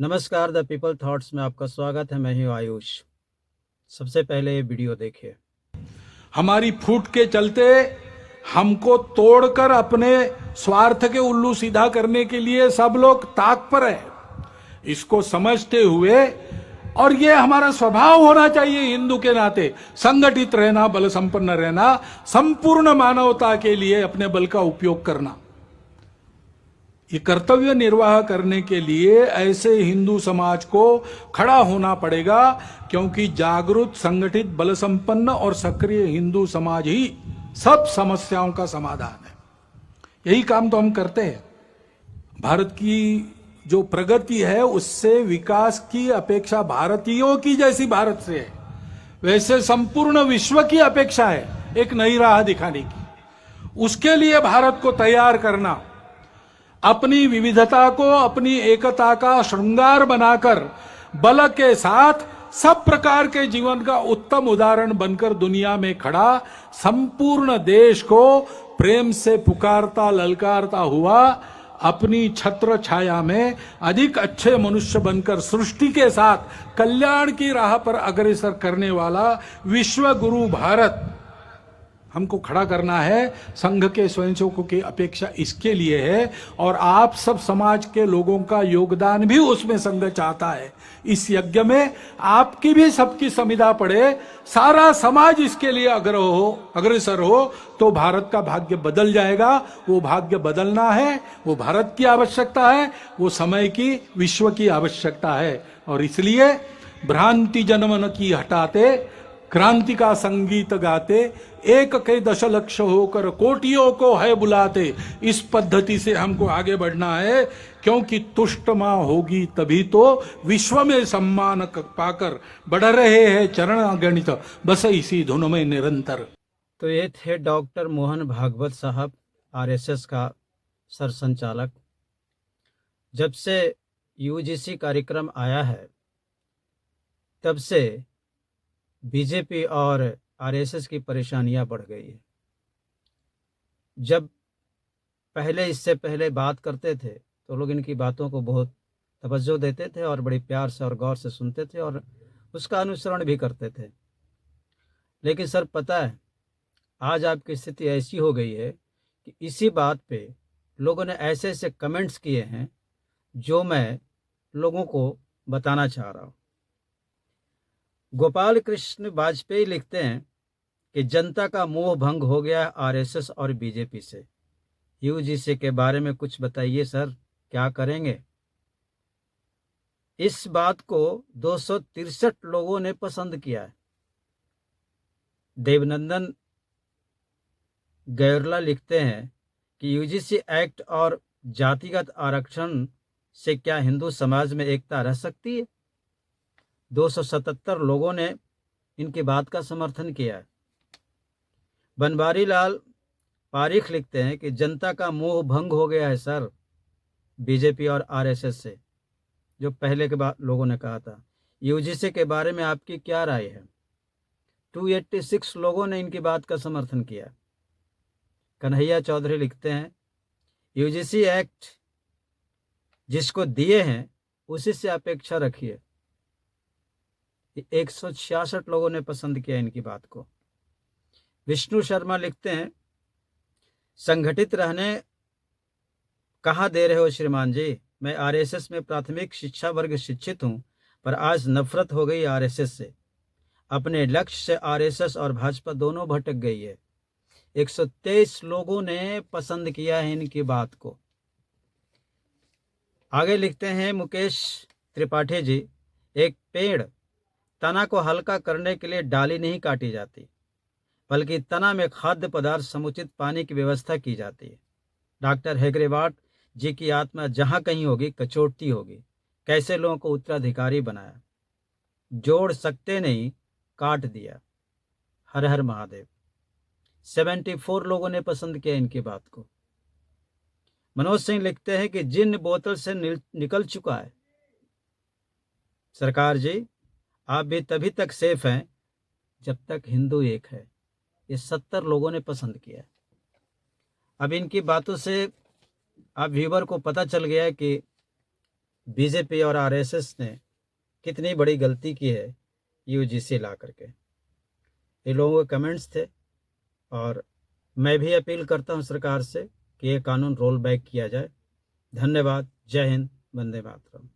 नमस्कार, the people thoughts में आपका स्वागत है। मैं ही आयुष। सबसे पहले ये वीडियो देखिए। हमारी फूट के चलते हमको तोड़कर अपने स्वार्थ के उल्लू सीधा करने के लिए सब लोग ताक पर है। इसको समझते हुए, और ये हमारा स्वभाव होना चाहिए हिंदू के नाते, संगठित रहना, बल संपन्न रहना, संपूर्ण मानवता के लिए अपने बल का उपयोग करना। ये कर्तव्य निर्वाह करने के लिए ऐसे हिंदू समाज को खड़ा होना पड़ेगा, क्योंकि जागरूक, संगठित, बल संपन्न और सक्रिय हिंदू समाज ही सब समस्याओं का समाधान है। यही काम तो हम करते हैं। भारत की जो प्रगति है उससे विकास की अपेक्षा भारतीयों की जैसी भारत से है, वैसे संपूर्ण विश्व की अपेक्षा है एक नई राह दिखाने की। उसके लिए भारत को तैयार करना, अपनी विविधता को अपनी एकता का श्रृंगार बनाकर बल के साथ सब प्रकार के जीवन का उत्तम उदाहरण बनकर दुनिया में खड़ा, संपूर्ण देश को प्रेम से पुकारता ललकारता हुआ, अपनी छत्र छाया में अधिक अच्छे मनुष्य बनकर सृष्टि के साथ कल्याण की राह पर अग्रसर करने वाला विश्व गुरु भारत हमको खड़ा करना है। संघ के स्वयंसेवकों की अपेक्षा इसके लिए है, और आप सब समाज के लोगों का योगदान भी उसमें संघ चाहता है। इस यज्ञ में आपकी भी सबकी संविदा पड़े, सारा समाज इसके लिए अग्रसर हो तो भारत का भाग्य बदल जाएगा। वो भाग्य बदलना है, वो भारत की आवश्यकता है, वो समय की, विश्व की आवश्यकता है। और इसलिए भ्रांति जनमन की हटाते, क्रांति का संगीत गाते, एक के दशलक्ष होकर कोटियों को है बुलाते, इस पद्धति से हमको आगे बढ़ना है। क्योंकि तुष्ट मां होगी तभी तो विश्व में सम्मान पाकर बढ़ रहे हैं चरण गणित, बस इसी धुन में निरंतर। तो ये थे डॉक्टर मोहन भागवत साहब, आरएसएस का सरसंचालक। जब से यूजीसी कार्यक्रम आया है तब से बीजेपी और आरएसएस की परेशानियां बढ़ गई है। जब इससे पहले बात करते थे तो लोग इनकी बातों को बहुत तवज्जो देते थे और बड़े प्यार से और गौर से सुनते थे और उसका अनुसरण भी करते थे। लेकिन सर, पता है, आज आपकी स्थिति ऐसी हो गई है कि इसी बात पे लोगों ने ऐसे ऐसे कमेंट्स किए हैं जो मैं लोगों को बताना चाह रहा हूँ। गोपाल कृष्ण वाजपेयी लिखते हैं कि जनता का मोह भंग हो गया आरएसएस और बीजेपी से। यूजीसी के बारे में कुछ बताइए सर, क्या करेंगे? इस बात को 263 लोगों ने पसंद किया है। देवनंदन गैरला लिखते हैं कि यूजीसी एक्ट और जातिगत आरक्षण से क्या हिंदू समाज में एकता रह सकती है? 277 लोगों ने इनकी बात का समर्थन किया है। बनवारी लाल पारीख लिखते हैं कि जनता का मोह भंग हो गया है सर बीजेपी और आरएसएस से, जो पहले के बाद लोगों ने कहा था। यूजीसी के बारे में आपकी क्या राय है? 286 लोगों ने इनकी बात का समर्थन किया। कन्हैया चौधरी लिखते हैं यूजीसी एक्ट जिसको दिए हैं उसी से अपेक्षा रखिए। 166 लोगों ने पसंद किया इनकी बात को। विष्णु शर्मा लिखते हैं संगठित रहने कहाँ दे रहे हो श्रीमान जी? मैं आरएसएस में प्राथमिक शिक्षा वर्ग शिक्षित हूँ, पर आज नफरत हो गई आरएसएस से। अपने लक्ष्य से आरएसएस और भाजपा दोनों भटक गई है। 123 लोगों ने पसंद किया है इनकी बात को। आगे लिखते हैं मुकेश त्रिपाठी जी, एक पेड़ तना को हल्का करने के लिए डाली नहीं काटी जाती, बल्कि तना में खाद्य पदार्थ, समुचित पानी की व्यवस्था की जाती है। डॉक्टर हेगरेवाट जी की आत्मा जहां कहीं होगी कचोटती होगी। कैसे लोगों को उत्तराधिकारी बनाया, जोड़ सकते नहीं, काट दिया। हर हर महादेव। 74 लोगों ने पसंद किया इनकी बात को। मनोज सिंह लिखते हैं कि जिन बोतल से निकल चुका है। सरकार जी, आप भी तभी तक सेफ हैं जब तक हिंदू एक है। ये 70 लोगों ने पसंद किया। अब इनकी बातों से आप व्यूवर को पता चल गया है कि बीजेपी और आरएसएस ने कितनी बड़ी गलती की है यूजीसी ला करके। ये लोगों के कमेंट्स थे और मैं भी अपील करता हूं सरकार से कि ये कानून रोल बैक किया जाए। धन्यवाद। जय हिंद। वंदे मातरम।